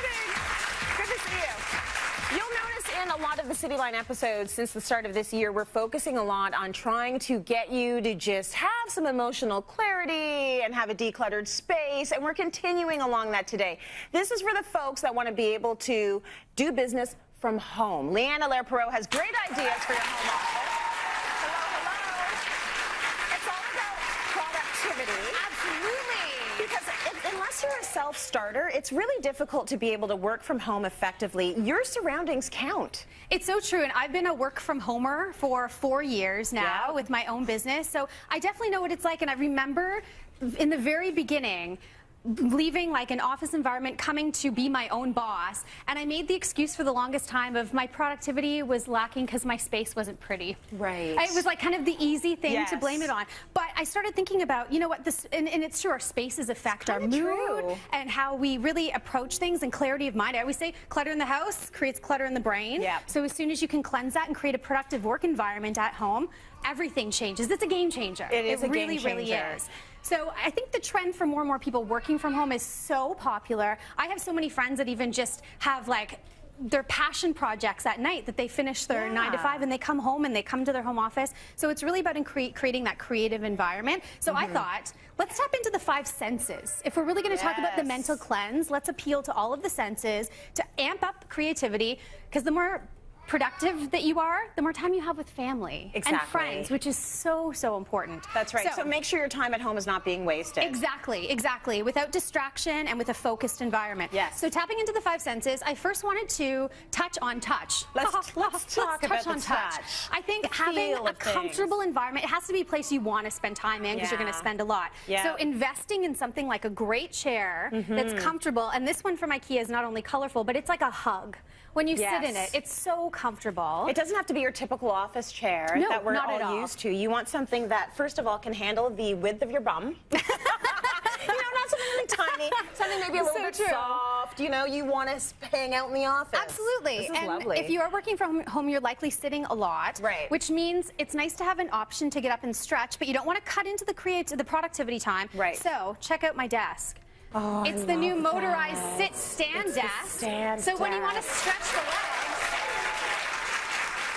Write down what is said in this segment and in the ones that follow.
morning. Good to see you. You'll notice in a lot of the City Line episodes since the start of this year, we're focusing a lot on trying to get you to just have some emotional clarity and have a decluttered space, and we're continuing along that today. This is for the folks that want to be able to do business from home. Leanne Allaire-Perreault has great ideas for your home office. Unless you're a self-starter, it's really difficult to be able to work from home effectively. Your surroundings count. It's so true, and I've been a work-from-homer for 4 years now with my own business, so I definitely know what it's like, and I remember in the very beginning leaving like an office environment, coming to be my own boss, and I made the excuse for the longest time of my productivity was lacking because my space wasn't pretty. Right. It was like kind of the easy thing to blame it on. But I started thinking about, you know what, this, and it's true, our spaces affect our mood and how we really approach things and clarity of mind. I always say clutter in the house creates clutter in the brain. So as soon as you can cleanse that and create a productive work environment at home, everything changes. It's a game changer. It is a really, game changer. really is. So I think the trend for more and more people working from home is so popular. I have so many friends that even just have like their passion projects at night that they finish their 9 to 5 and they come home and they come to their home office. So it's really about creating that creative environment. So I thought, let's tap into the 5 senses. If we're really going to talk about the mental cleanse, let's appeal to all of the senses to amp up creativity, because the more productive that you are, the more time you have with family and friends, which is so, so important. That's right. So make sure your time at home is not being wasted. Exactly, exactly. Without distraction and with a focused environment. Yes. So tapping into the 5 senses, I first wanted to touch on touch. Let's talk about the touch. I think having a comfortable environment, it has to be a place you want to spend time in because you're going to spend a lot. So investing in something like a great chair that's comfortable, and this one from IKEA is not only colorful, but it's like a hug. When you sit in it, it's so comfortable. It doesn't have to be your typical office chair that we're all used to. You want something that, first of all, can handle the width of your bum. You know, not something really tiny, something maybe a little bit soft. You know, you want to hang out in the office. Absolutely. This is lovely. If you are working from home, you're likely sitting a lot, which means it's nice to have an option to get up and stretch, but you don't want to cut into the productivity time. So check out my desk. Oh, it's the new motorized sit-stand desk. So when you want to stretch the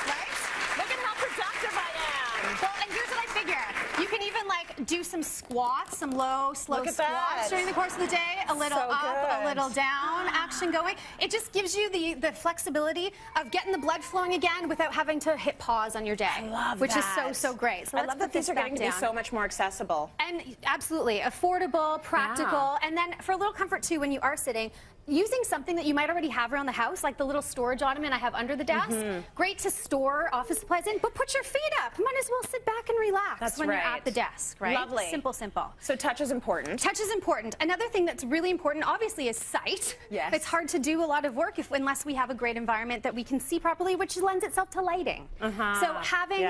legs, look at how productive I am. Well, and here's what I figure. You can even like do some squats, some low, slow squats during the course of the day. A little up, a little down action going. It just gives you the flexibility of getting the blood flowing again without having to hit pause on your day. I love which is so, so great. So I love that these are getting to be so much more accessible. And absolutely affordable, practical, and then for a little comfort too when you are sitting, using something that you might already have around the house, like the little storage ottoman I have under the desk. Great to store office supplies in, but put your feet up. You might as well sit back and relax when you're at the desk, right? Lovely. Simple, simple. So touch is important. Touch is important. Another thing that's really important, obviously, is sight. It's hard to do a lot of work unless we have a great environment that we can see properly, which lends itself to lighting. So having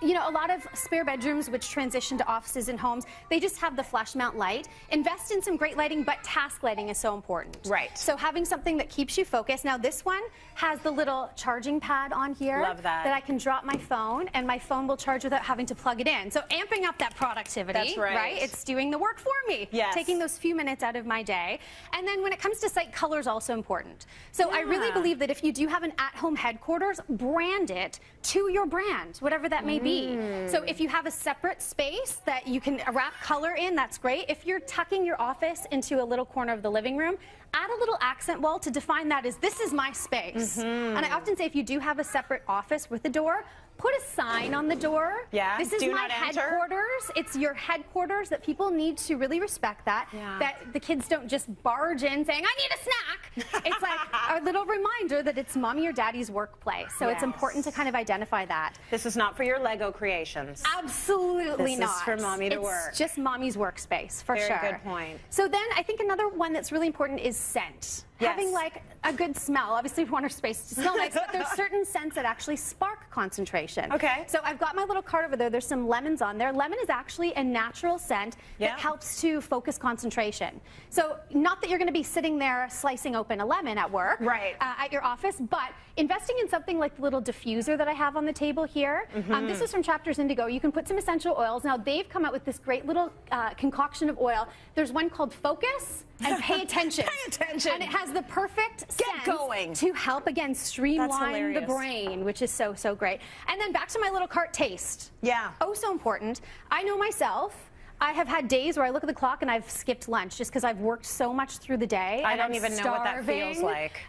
you know, a lot of spare bedrooms which transition to offices and homes, they just have the flush mount light. Invest in some great lighting, but task lighting is so important. So having something that keeps you focused. Now this one has the little charging pad on here. Love that. That I can drop my phone and my phone will charge without having to plug it in. So amping up that productivity, right? It's doing the work for me. Taking those few minutes out of my day. And then when it comes to site, color is also important. So I really believe that if you do have an at-home headquarters, brand it to your brand, whatever that may be. So if you have a separate space that you can wrap color in, that's great. If you're tucking your office into a little corner of the living room, add a little accent wall to define that as this is my space. And I often say if you do have a separate office with a door, put a sign on the door. This is my headquarters. It's your headquarters, that people need to really respect that. That the kids don't just barge in saying, I need a snack. It's like a little reminder that it's mommy or daddy's workplace. So it's important to kind of identify that. This is not for your Lego creations. Absolutely not. This is for mommy to work. It's just mommy's workspace, for sure. Very good point. So then I think another one that's really important is scent. Having like a good smell. Obviously we want our space to smell nice, but there's certain scents that actually spark concentration. concentration. Okay. So I've got my little cart over there. There's some lemons on there. Lemon is actually a natural scent that helps to focus concentration. So not that you're going to be sitting there slicing open a lemon at work, at your office, but investing in something like the little diffuser that I have on the table here. This is from Chapters Indigo. You can put some essential oils. Now they've come out with this great little concoction of oil. There's one called Focus and Pay Attention. Pay attention. And it has the perfect scent to help, again, streamline the brain, which is so, so great. And then back to my little cart, taste. Yeah. Oh, so important. I know myself. I have had days where I look at the clock and I've skipped lunch just because I've worked so much through the day. I don't even know what that feels like.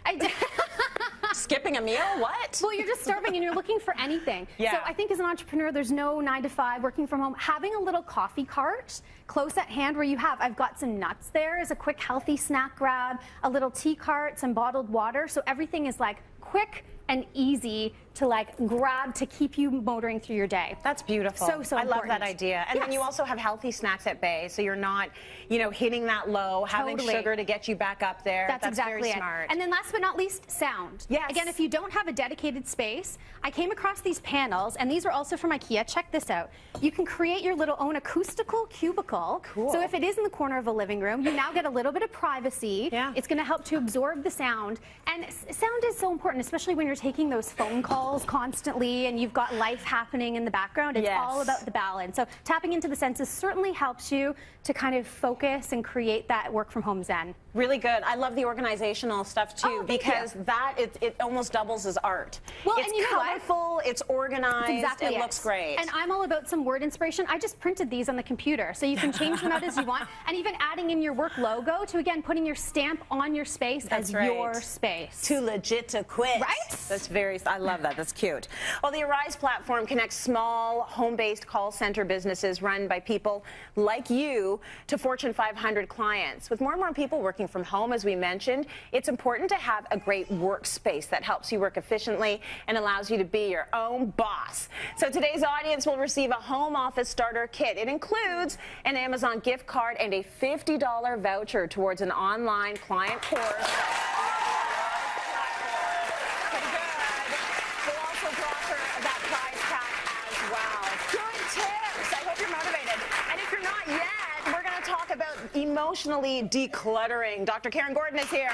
Skipping a meal? What? Well, you're just starving and you're looking for anything. So I think as an entrepreneur, there's no 9 to 5 working from home. Having a little coffee cart close at hand where you have, I've got some nuts there as a quick healthy snack grab, a little tea cart, some bottled water. So everything is like quick and easy to like grab to keep you motoring through your day. That's beautiful. So I love that idea. And then you also have healthy snacks at bay, so you're not, you know, hitting that low, having sugar to get you back up there. That's exactly very smart. And then last but not least, sound. Again, if you don't have a dedicated space, I came across these panels, and these are also from IKEA. Check this out. You can create your little own acoustical cubicle. Cool. So if it is in the corner of a living room, you now get a little bit of privacy. It's going to help to absorb the sound. And sound is so important, especially when you're taking those phone calls constantly and you've got life happening in the background. It's all about the balance. So tapping into the senses certainly helps you to kind of focus and create that work from home zen. Really good. I love the organizational stuff too, because that it almost doubles as art. Well, it's colorful, it's organized, it looks great. And I'm all about some word inspiration. I just printed these on the computer, so you can change them out as you want, and even adding in your work logo to, again, putting your stamp on your space as your space. Too legit to quit. Right? That's I love that. That's cute. Well, the Arise platform connects small, home-based call center businesses run by people like you to Fortune 500 clients. With more and more people working from home, as we mentioned, it's important to have a great workspace that helps you work efficiently and allows you to be your own boss. So today's audience will receive a home office starter kit. It includes an Amazon gift card and a $50 voucher towards an online client course. Emotionally decluttering. Dr. Karen Gordon is here.